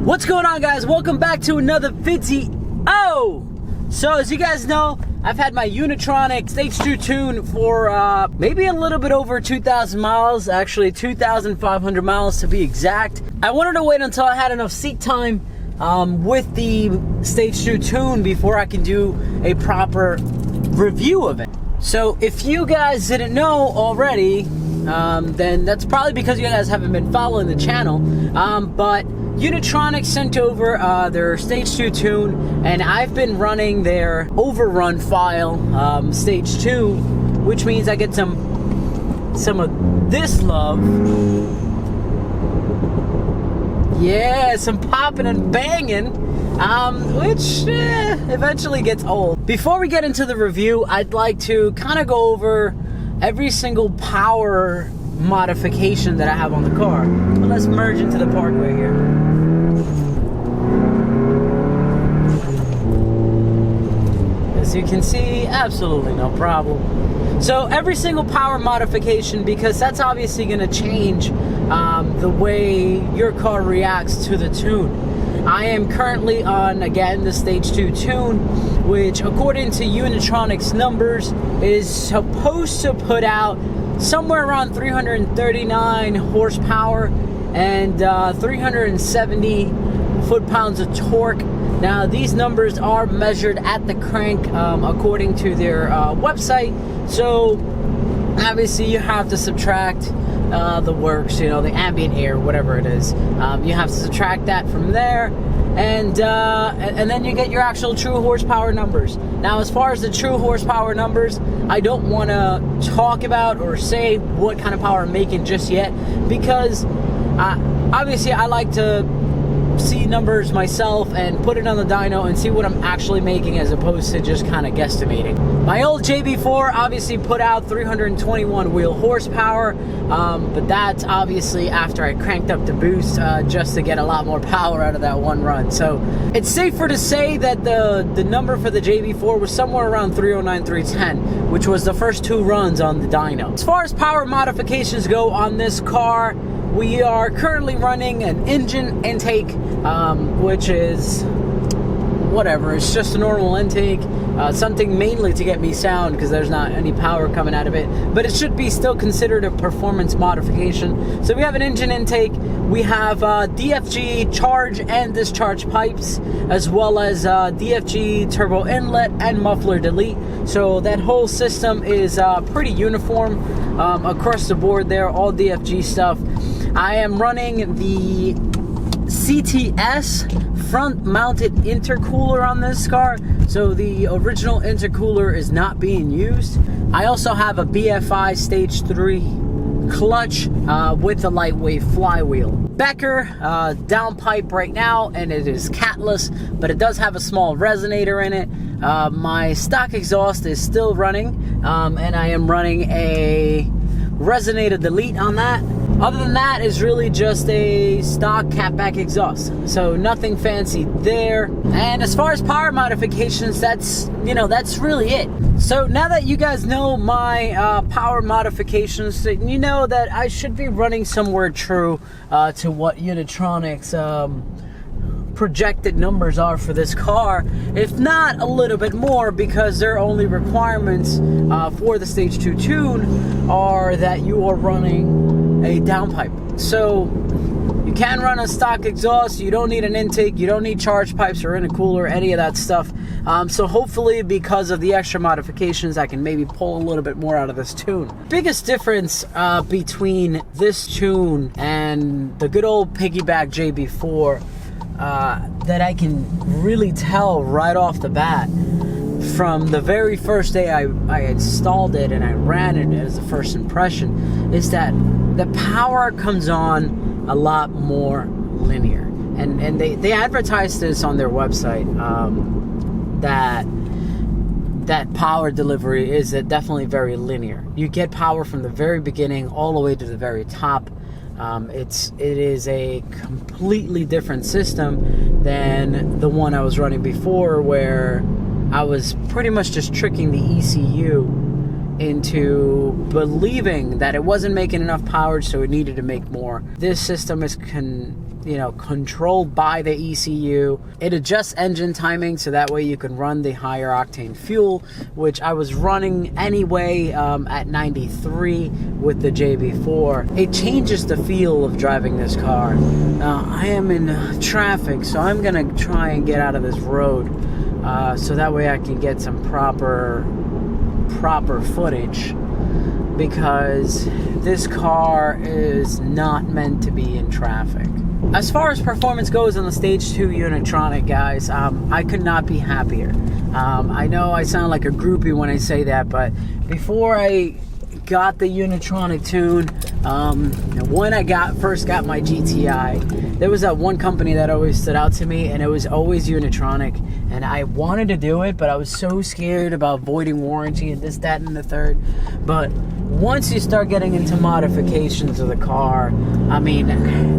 What's going on, guys? Welcome back to another video. So as you guys know, I've had my Unitronic Stage 2 tune for maybe a little bit over 2,000 miles, actually 2,500 miles to be exact. I wanted to wait until I had enough seat time with the Stage 2 tune before I can do a proper review of it. So if you guys didn't know already, then that's probably because you guys haven't been following the channel, but Unitronic sent over their Stage 2 tune, and I've been running their Overrun file, Stage 2, which means I get some of this love. Yeah, some popping and banging, which eventually gets old. Before we get into the review, I'd like to kind of go over every single power modification that I have on the car. But let's merge into the parkway here. As you can see, absolutely no problem. So every single power modification, because that's obviously going to change the way your car reacts to the tune. I am currently on, again, the Stage 2 tune, which according to Unitronic's numbers is supposed to put out somewhere around 339 horsepower and 370 foot-pounds of torque. Now, these numbers are measured at the crank according to their website, so obviously you have to subtract the works, you know, the ambient air, whatever it is. You have to subtract that from there, and then you get your actual true horsepower numbers. Now, as far as the true horsepower numbers, I don't want to talk about or say what kind of power I'm making just yet, because obviously I like to see numbers myself and put it on the dyno and see what I'm actually making, as opposed to just kind of guesstimating. My old JB4 obviously put out 321 wheel horsepower, but that's obviously after I cranked up the boost just to get a lot more power out of that one run. So it's safer to say that the number for the JB4 was somewhere around 309, 310, which was the first two runs on the dyno. As far as power modifications go on this car, we are currently running an Injen Intake, which is whatever. It's just a normal intake, something mainly to get me sound because there's not any power coming out of it, but it should be still considered a performance modification. So we have an Injen Intake, we have DFG Charge and Discharge pipes, as well as DFG Turbo Inlet and Muffler delete. So that whole system is pretty uniform across the board there, all DFG stuff. I am running the CTS front-mounted intercooler on this car, so the original intercooler is not being used. I also have a BFI Stage 3 clutch with a lightweight flywheel. Becker downpipe right now, and it is catless, but it does have a small resonator in it. My stock exhaust is still running, and I am running a resonator delete on that. Other than that, is really just a stock catback exhaust, so nothing fancy there. And as far as power modifications, that's really it. So now that you guys know my power modifications, you know that I should be running somewhere true to what Unitronic's projected numbers are for this car, if not a little bit more, because their only requirements for the Stage 2 tune are that you are running a downpipe. So you can run a stock exhaust, you don't need an intake, you don't need charge pipes or intercooler, any of that stuff. So hopefully, because of the extra modifications, I can maybe pull a little bit more out of this tune. Biggest difference between this tune and the good old piggyback JB4 that I can really tell right off the bat from the very first day I installed it and I ran it as a first impression, is that the power comes on a lot more linear. And they advertise this on their website, that power delivery is definitely very linear. You get power from the very beginning all the way to the very top. It is a completely different system than the one I was running before, where I was pretty much just tricking the ECU into believing that it wasn't making enough power, so it needed to make more. This system is controlled by the ECU. It adjusts engine timing so that way you can run the higher octane fuel, which I was running anyway at 93 with the JB4. It changes the feel of driving this car. Now, I am in traffic, so I'm gonna try and get out of this road so that way I can get some proper footage, because this car is not meant to be in traffic. As far as performance goes on the Stage 2 Unitronic, guys, I could not be happier. I know I sound like a groupie when I say that, but before I got the Unitronic tune, when I first got my GTI, there was that one company that always stood out to me, and it was always Unitronic, and I wanted to do it, but I was so scared about voiding warranty and this, that, and the third. But once you start getting into modifications of the car, I mean,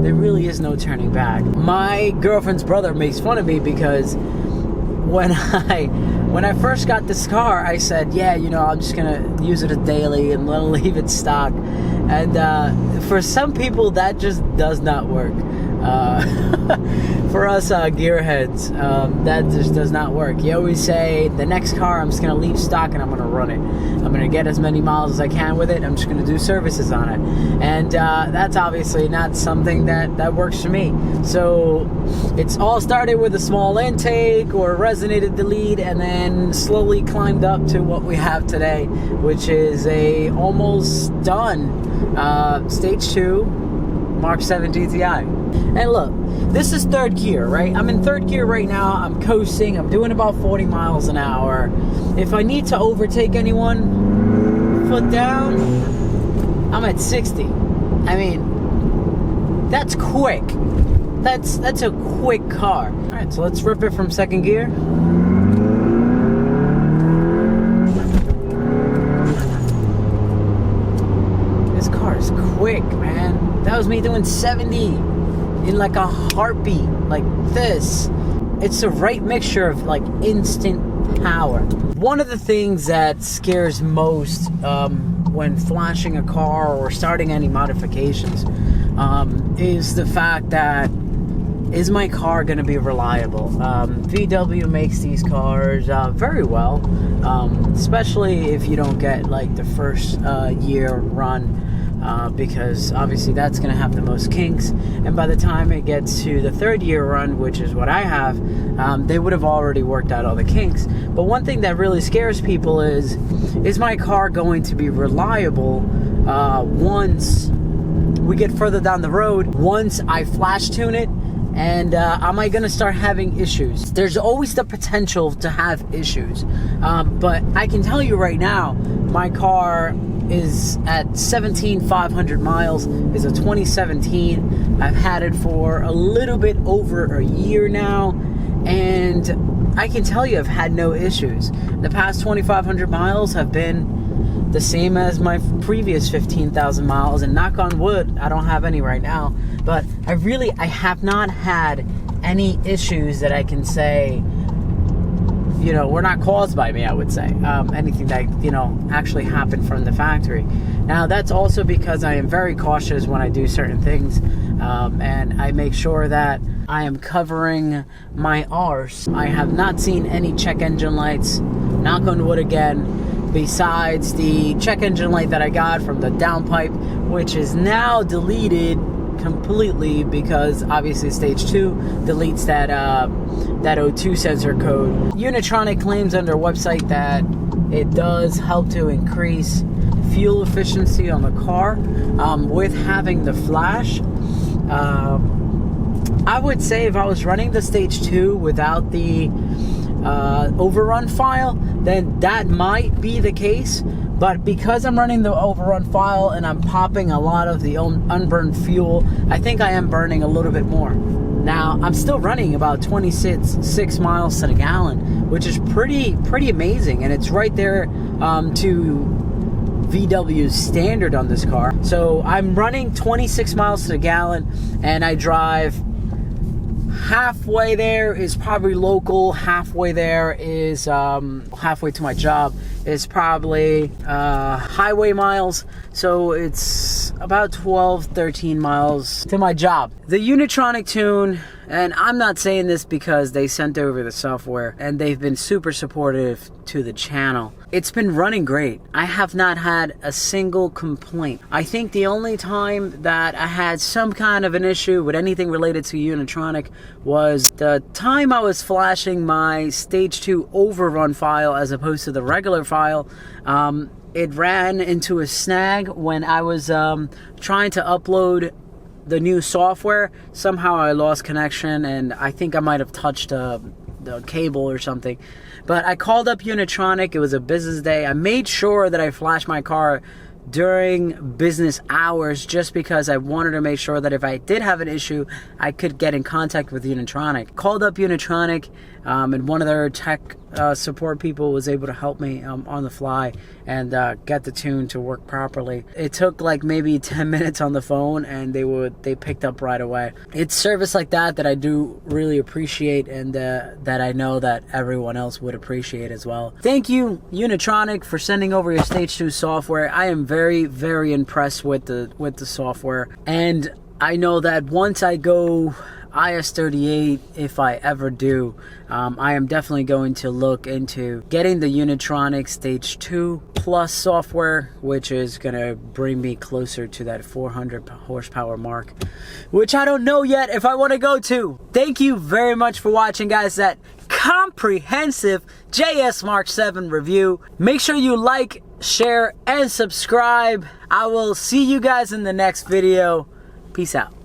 there really is no turning back. My girlfriend's brother makes fun of me because when I first got this car, I said, yeah, I'm just gonna use it daily and leave it stock. And for some people, that just does not work. For us gearheads, that just does not work. You always say, the next car, I'm just gonna leave stock and I'm gonna run it. I'm gonna get as many miles as I can with it. I'm just gonna do services on it. And that's obviously not something that works for me. So it's all started with a small intake or a resonator delete, and then slowly climbed up to what we have today, which is a almost done Stage 2 Mark 7 GTI. And look, this is third gear, right? I'm in third gear right now. I'm coasting. I'm doing about 40 miles an hour. If I need to overtake anyone, foot down, I'm at 60. I mean, that's quick. That's a quick car. All right, so let's rip it from second gear. This car is quick, man. That was me doing 70 in like a heartbeat, like this. It's the right mixture of like instant power. One of the things that scares most when flashing a car or starting any modifications is the fact that, is my car going to be reliable? VW makes these cars very well, especially if you don't get like the first year run. Because obviously that's going to have the most kinks, and by the time it gets to the third year run, which is what I have, they would have already worked out all the kinks. But one thing that really scares people is my car going to be reliable once we get further down the road, once I flash tune it, and am I going to start having issues? There's always the potential to have issues, but I can tell you right now, my car is at 17,500 miles. It's a 2017. I've had it for a little bit over a year now, and I can tell you I've had no issues. The past 2,500 miles have been the same as my previous 15,000 miles, and knock on wood, I don't have any right now, but I have not had any issues that I can say, were not caused by me, I would say. Anything that, actually happened from the factory. Now, that's also because I am very cautious when I do certain things, and I make sure that I am covering my R's. I have not seen any check engine lights, knock on wood again, besides the check engine light that I got from the Downpipe, which is now deleted completely because obviously Stage 2 deletes that O2 sensor code. Unitronic claims on their website that it does help to increase fuel efficiency on the car with having the flash. I would say if I was running the Stage 2 without the Overrun file, then that might be the case. But because I'm running the Overrun file and I'm popping a lot of the unburned fuel, I think I am burning a little bit more. Now, I'm still running about 26 miles to the gallon, which is pretty amazing, and it's right there to VW's standard on this car. So I'm running 26 miles to the gallon, and I drive halfway there is probably local, halfway there is halfway to my job is probably highway miles, so it's about 12-13 miles to my job. The Unitronic tune, and I'm not saying this because they sent over the software and they've been super supportive to the channel. It's been running great. I have not had a single complaint. I think the only time that I had some kind of an issue with anything related to Unitronic was the time I was flashing my Stage 2 Overrun file as opposed to the regular file. It ran into a snag when I was trying to upload the new software. Somehow I lost connection, and I think I might have touched the cable or something. But I called up Unitronic. It was a business day. I made sure that I flashed my car during business hours just because I wanted to make sure that if I did have an issue, I could get in contact with Unitronic. Called up Unitronic, and one of their tech support people was able to help me on the fly and get the tune to work properly. It took like maybe 10 minutes on the phone, and they picked up right away. It's service like that I do really appreciate, and that I know that everyone else would appreciate as well. Thank you, Unitronic, for sending over your Stage 2 software. I am very, very impressed with the software, and I know that once I go IS38, if I ever do, I am definitely going to look into getting the Unitronic Stage 2 Plus software, which is going to bring me closer to that 400 horsepower mark, which I don't know yet if I want to go to. Thank you very much for watching, guys, that comprehensive JS Mark 7 review. Make sure you like, share, and subscribe. I will see you guys in the next video. Peace out.